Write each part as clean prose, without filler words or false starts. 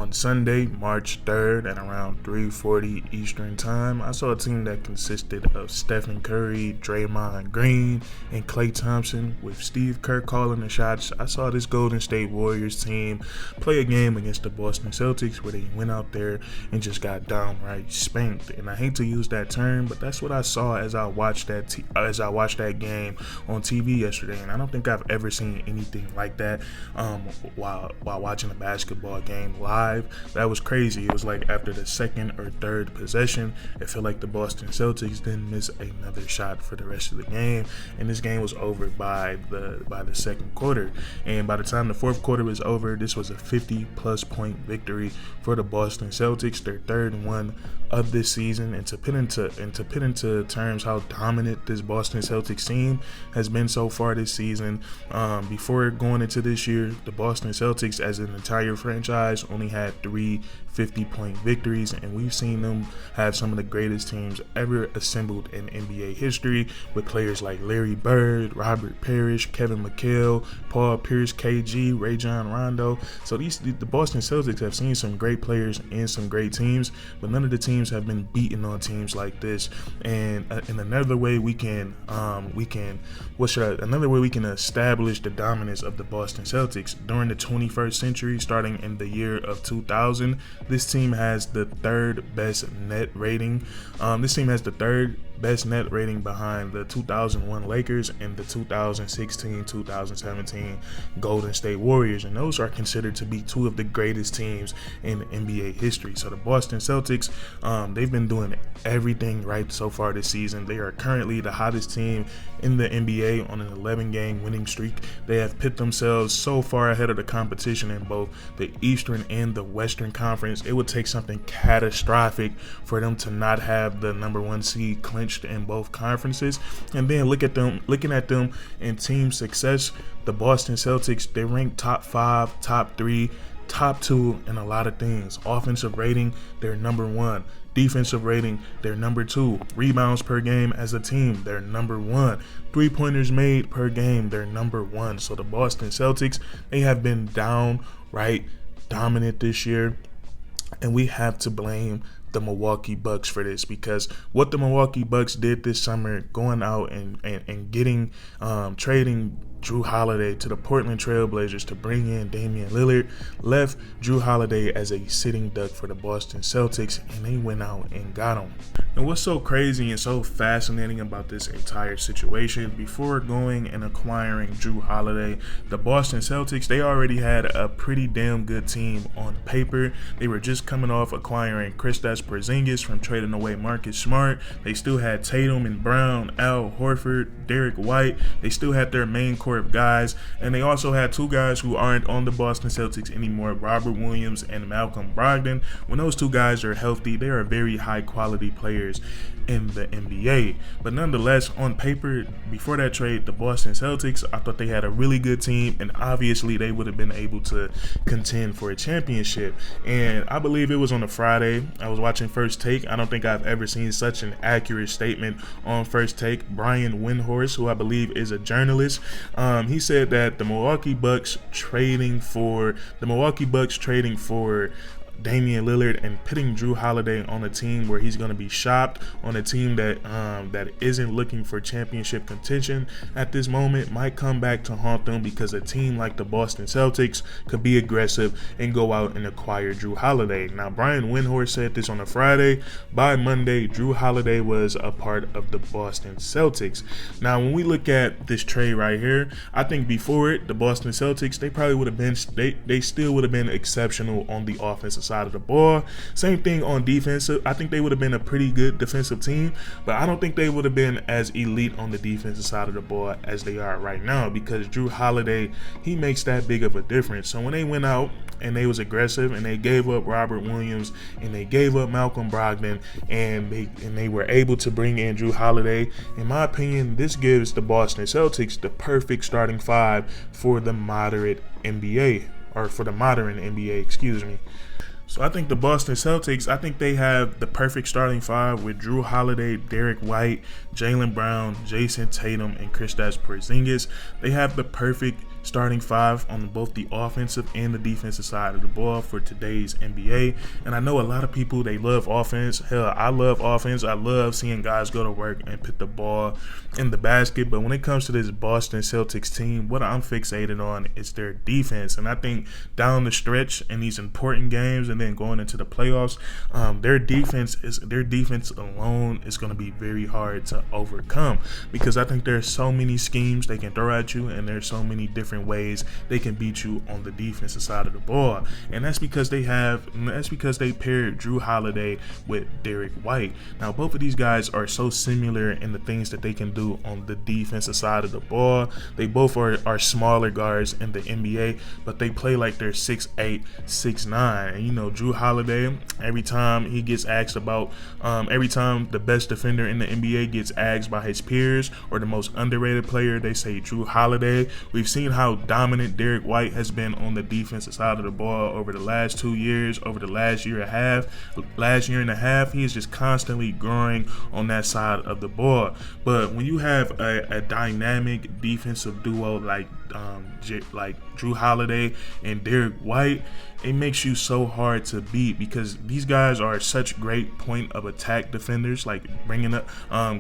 On Sunday, March 3rd at around 3:40 Eastern Time, I saw a team that consisted of Stephen Curry, Draymond Green, and Klay Thompson with Steve Kerr calling the shots. I saw this Golden State Warriors team play a game against the Boston Celtics where they went out there and just got downright spanked. And I hate to use that term, but that's what I saw as I watched that game on TV yesterday. And I don't think I've ever seen anything like that while watching a basketball game live. That was crazy. It was like after the second or third possession, it felt like the Boston Celtics didn't miss another shot for the rest of the game, and this game was over by the second quarter. And by the time the fourth quarter was over, this was a 50-plus point victory for the Boston Celtics, their third one of this season. And to put into terms how dominant this Boston Celtics team has been so far this season, before going into this year, the Boston Celtics as an entire franchise only had 3 50-point victories, and we've seen them have some of the greatest teams ever assembled in NBA history, with players like Larry Bird, Robert Parrish, Kevin McHale, Paul Pierce, KG, Rajon Rondo. So the Boston Celtics have seen some great players and some great teams, but none of the teams have been beaten on teams like this. And another way we can establish the dominance of the Boston Celtics during the 21st century, starting in the year of 2000. This team has the third best net rating. Best net rating behind the 2001 Lakers and the 2016-2017 Golden State Warriors, and those are considered to be two of the greatest teams in NBA history. So the Boston Celtics, they've been doing everything right so far this season. They are currently the hottest team in the NBA on an 11-game winning streak. They have put themselves so far ahead of the competition in both the Eastern and the Western Conference. It would take something catastrophic for them to not have the number one seed clinched in both conferences. And then looking at them in team success, the Boston Celtics, they rank top 5, top 3, top 2 in a lot of things. Offensive rating, they're number 1. Defensive rating, they're number 2. Rebounds per game as a team, they're number 1. 3-pointers made per game, they're number 1. So the Boston Celtics, they have been downright dominant this year, and we have to blame the Milwaukee Bucks for this, because what the Milwaukee Bucks did this summer, going out and getting trading Jrue Holiday to the Portland Trailblazers to bring in Damian Lillard, left Jrue Holiday as a sitting duck for the Boston Celtics, and they went out and got him. And what's so crazy and so fascinating about this entire situation, before going and acquiring Jrue Holiday, the Boston Celtics, they already had a pretty damn good team on paper. They were just coming off acquiring Kristaps Porzingis from trading away Marcus Smart. They still had Tatum and Brown, Al Horford, Derek White. They still had their main core of guys, and they also had two guys who aren't on the Boston Celtics anymore, Robert Williams and Malcolm Brogdon. When those two guys are healthy, they are very high quality players in the NBA. But nonetheless, on paper, before that trade, the Boston Celtics, I thought they had a really good team, and obviously they would have been able to contend for a championship. And I believe it was on a Friday. I was watching First Take. I don't think I've ever seen such an accurate statement on First Take. Brian Windhorst, who I believe is a journalist, he said that the Milwaukee Bucks trading for Damian Lillard and putting Jrue Holiday on a team where he's going to be shopped, on a team that isn't looking for championship contention at this moment, might come back to haunt them, because a team like the Boston Celtics could be aggressive and go out and acquire Jrue Holiday. Now, Brian Windhorst said this on a Friday. By Monday, Jrue Holiday was a part of the Boston Celtics. Now, when we look at this trade right here, I think before it, the Boston Celtics, they probably would have been, they still would have been exceptional on the offensive side of the ball. Same thing on defense. I think they would have been a pretty good defensive team, but I don't think they would have been as elite on the defensive side of the ball as they are right now, because Jrue Holiday, he makes that big of a difference. So when they went out and they was aggressive and they gave up Robert Williams and they gave up Malcolm Brogdon and they were able to bring in Jrue Holiday, in my opinion, this gives the Boston Celtics the perfect starting five for the modern NBA, excuse me. So I think the Boston Celtics, I think they have the perfect starting five with Jrue Holiday, Derek White, Jaylen Brown, Jason Tatum, and Kristaps Porzingis. They have the perfect starting five on both the offensive and the defensive side of the ball for today's NBA. And I know a lot of people, they love offense. Hell, I love offense. I love seeing guys go to work and put the ball in the basket. But when it comes to this Boston Celtics team, what I'm fixated on is their defense. And I think down the stretch in these important games and then going into the playoffs, their defense alone is going to be very hard to overcome, because I think there's so many schemes they can throw at you, and there's so many different ways they can beat you on the defensive side of the ball. And that's because they paired Jrue Holiday with Derek White. Now, both of these guys are so similar in the things that they can do on the defensive side of the ball. They both are smaller guards in the NBA, but they play like they're 6'8", 6'9". And Jrue Holiday, every time he gets asked about, every time the best defender in the NBA gets asked by his peers or the most underrated player, they say Jrue Holiday. We've seen how dominant Derek White has been on the defensive side of the ball over the last 2 years, over the last year and a half. He is just constantly growing on that side of the ball. But when you have a dynamic defensive duo like Jrue Holiday and Derek White, it makes you so hard to beat, because these guys are such great point of attack defenders, like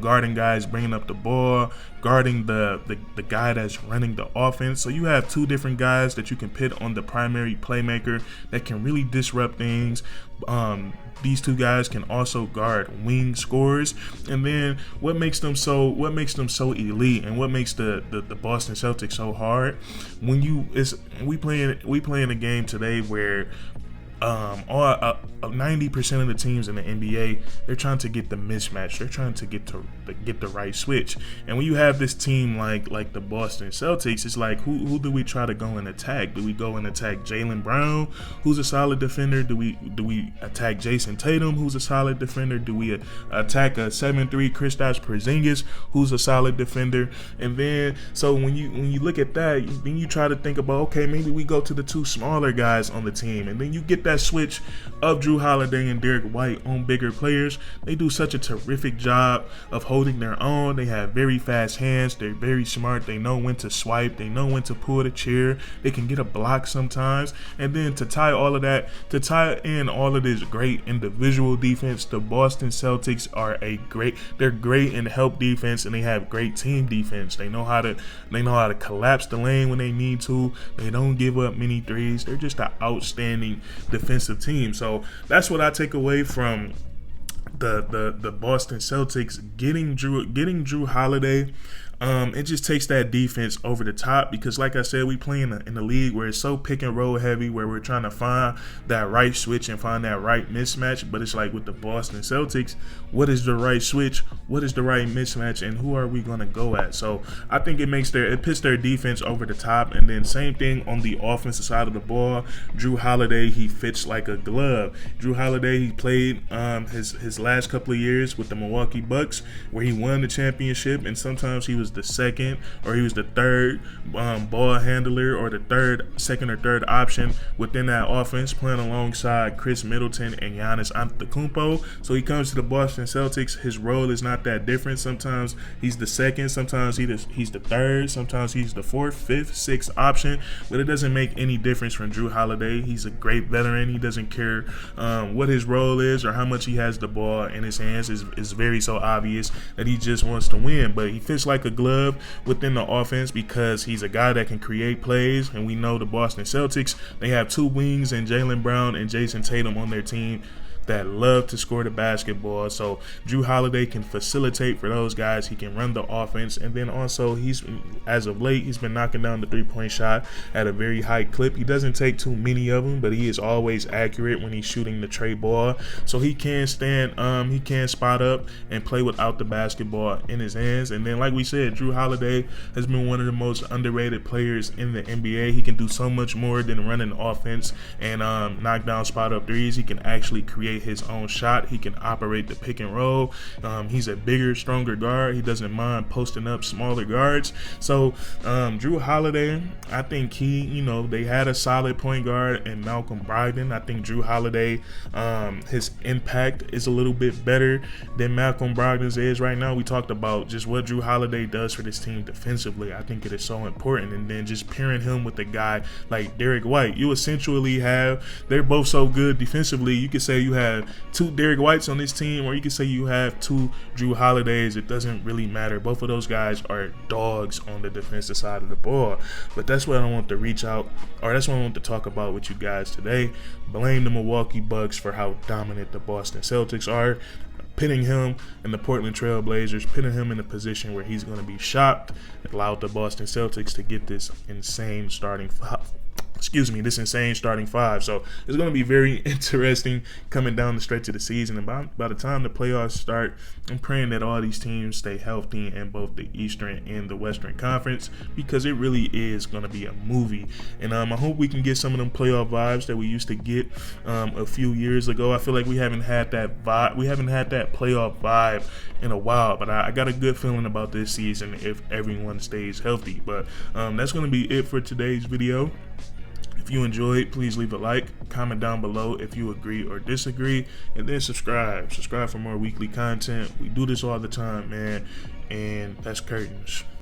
guarding guys, bringing up the ball, guarding the guy that's running the offense. So you have two different guys that you can put on the primary playmaker that can really disrupt things. These two guys can also guard wing scorers. And then what makes them so elite, and what makes the Boston Celtics so hard, we playing a game today where 90% of the teams in the NBA, they're trying to get the mismatch. They're trying to get the right switch. And when you have this team like the Boston Celtics, it's like, who do we try to go and attack? Do we go and attack Jaylen Brown, who's a solid defender? Do we attack Jason Tatum, who's a solid defender? Do we attack a 7'3" Kristaps Porzingis, who's a solid defender? And then, so when you look at that, then you try to think about, okay, maybe we go to the two smaller guys on the team, and then you get that switch of Jrue Holiday and Derek White on bigger players. They do such a terrific job of holding their own. They have very fast hands. They're very smart. They know when to swipe. They know when to pull the chair. They can get a block sometimes. And then to tie in all of this great individual defense, the Boston Celtics they're great in help defense, and they have great team defense. They know how to collapse the lane when they need to. They don't give up many threes. They're just an outstanding defensive team. So that's what I take away from the Boston Celtics getting Jrue Holiday. It just takes that defense over the top, because like I said, we play in a league where it's so pick and roll heavy, where we're trying to find that right switch and find that right mismatch. But it's like with the Boston Celtics, what is the right switch? What is the right mismatch? And who are we going to go at? So I think it puts their defense over the top. And then same thing on the offensive side of the ball. Jrue Holiday, he fits like a glove. Jrue Holiday, he played his last couple of years with the Milwaukee Bucks, where he won the championship, and sometimes he was the second or he was the third ball handler, or the second or third option within that offense, playing alongside Chris Middleton and Giannis Antetokounmpo. So he comes to the Boston Celtics, his role is not that different. Sometimes he's the second, sometimes he's the third, sometimes he's the fourth, fifth, sixth option, but it doesn't make any difference from Jrue Holiday. He's a great veteran. He doesn't care what his role is or how much he has the ball in his hands. It's very so obvious that he just wants to win, but he fits like a glove within the offense because he's a guy that can create plays. And we know the Boston Celtics, they have two wings in Jaylen Brown and Jason Tatum on their team that love to score the basketball. So Jrue Holiday can facilitate for those guys. He can run the offense, and then also as of late he's been knocking down the three-point shot at a very high clip. He doesn't take too many of them, but he is always accurate when he's shooting the tray ball. So he can spot up and play without the basketball in his hands. And then, like we said, Jrue Holiday has been one of the most underrated players in the NBA. He can do so much more than run an offense and knock down spot up threes. He can actually create create his own shot. He can operate the pick and roll. He's a bigger, stronger guard. He doesn't mind posting up smaller guards. So Jrue Holiday, I think they had a solid point guard in Malcolm Brogdon. I think Jrue Holiday, his impact is a little bit better than Malcolm Brogdon's is right now. We talked about just what Jrue Holiday does for this team defensively. I think it is so important. And then just pairing him with a guy like Derek White, you essentially they're both so good defensively. You could say you have two Derek Whites on this team, or you could say you have two Jrue Holidays. It doesn't really matter. Both of those guys are dogs on the defensive side of the ball. But that's what I want to that's what I want to talk about with you guys today. Blame the Milwaukee Bucks for how dominant the Boston Celtics are. Pitting him and the Portland Trail Blazers, pitting him in a position where he's going to be shocked, allowed the Boston Celtics to get this insane starting five. So it's going to be very interesting coming down the stretch of the season. And by the time the playoffs start, I'm praying that all these teams stay healthy in both the Eastern and the Western Conference, because it really is going to be a movie. And I hope we can get some of them playoff vibes that we used to get a few years ago. I feel like we haven't had that vibe. We haven't had that playoff vibe in a while. But I got a good feeling about this season if everyone stays healthy. But that's going to be it for today's video. If you enjoyed, please leave a like, comment down below if you agree or disagree, and then subscribe. Subscribe for more weekly content. We do this all the time, man, and that's curtains.